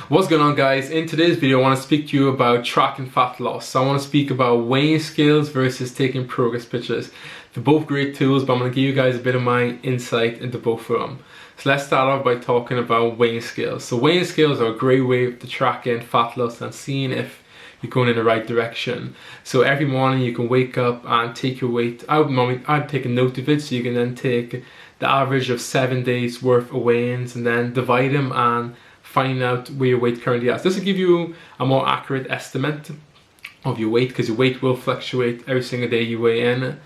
What's going on, guys? In today's video I want to speak to you about track and fat loss. So I want to speak about weighing scales versus taking progress pictures. They're both great tools, but I'm going to give you guys a bit of my insight into both of them. So let's start off by talking about weighing scales. So weighing scales are a great way to track in fat loss and seeing if you're going in the right direction. So every morning you can wake up and take your weight. I'd take a note of it, so you can then take the average of 7 days worth of weigh-ins and then divide them and find out where your weight currently is. This will give you a more accurate estimate of your weight, because your weight will fluctuate every single day you weigh in.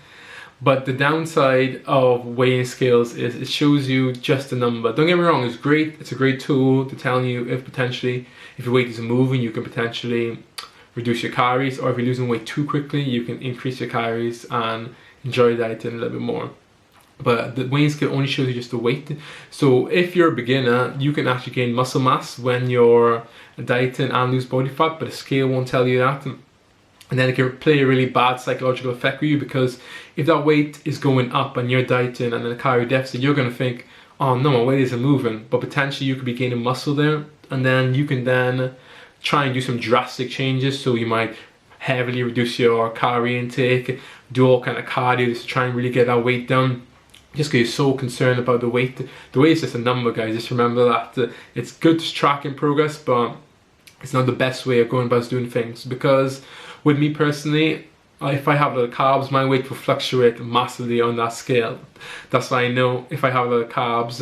But the downside of weighing scales is it shows you just a number. Don't get me wrong, it's great. It's a great tool to tell you if your weight isn't moving, you can potentially reduce your calories, or if you're losing weight too quickly, you can increase your calories and enjoy dieting a little bit more. But the weighing scale only shows you just the weight. So if you're a beginner, you can actually gain muscle mass when you're dieting and lose body fat, but the scale won't tell you that. And then it can play a really bad psychological effect with you, because if that weight is going up and you're dieting and in a calorie deficit, you're going to think, oh no, my weight isn't moving. But potentially you could be gaining muscle there, and then you can then try and do some drastic changes. So you might heavily reduce your calorie intake, do all kind of cardio just to try and really get that weight down. Just because you're so concerned about the weight. The weight is just a number, guys. Just remember that it's good to track in progress, but it's not the best way of going about doing things. Because with me personally, if I have a lot of carbs, my weight will fluctuate massively on that scale. That's why I know if I have a lot of carbs,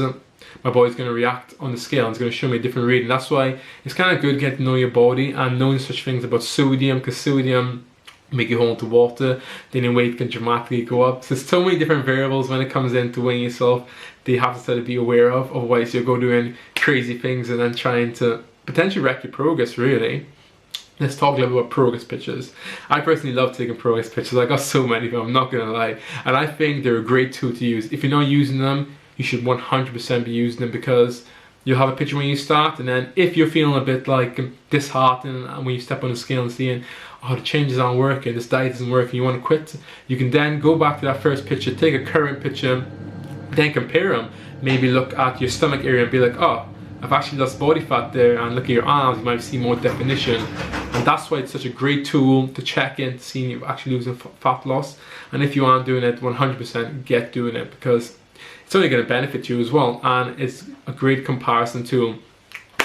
my body's going to react on the scale and it's going to show me a different reading. That's why it's kind of good to get to know your body and knowing such things about sodium, because sodium make you hold to water, then your weight can dramatically go up. So there's so many different variables when it comes into weighing yourself that you have to sort of be aware of, otherwise you'll go doing crazy things and then trying to potentially wreck your progress, really. Let's talk a little bit about progress pictures. I personally love taking progress pictures. I got so many of them, I'm not gonna lie. And I think they're a great tool to use. If you're not using them, you should 100% be using them, because you'll have a picture when you start, and then if you're feeling a bit like disheartened and when you step on the scale and seeing, oh, the changes aren't working, this diet isn't working, you want to quit, you can then go back to that first picture, take a current picture, then compare them. Maybe look at your stomach area and be like, oh, I've actually lost body fat there, and look at your arms, you might see more definition. And that's why it's such a great tool to check in to see if you're actually losing fat loss. And if you aren't doing it, 100% get doing it, because it's only going to benefit you as well, and it's a great comparison tool.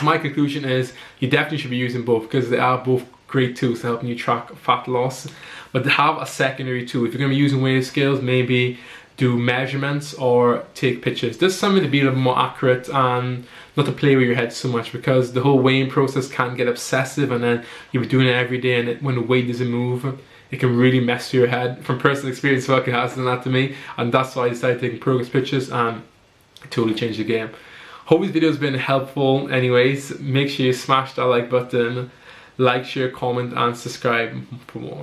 My conclusion is you definitely should be using both, because they are both great tools to helping you track fat loss. But to have a secondary tool, if you're going to be using weighing scales, maybe do measurements or take pictures. This is something to be a little more accurate and not to play with your head so much, because the whole weighing process can get obsessive, and then you'll be doing it every day, and when the weight doesn't move, it can really mess with your head. From personal experience, fucking has done that to me, and that's why I decided taking progress pictures, and it totally changed the game. Hope this video has been helpful. Anyways, make sure you smash that like button, like, share, comment, and subscribe for more.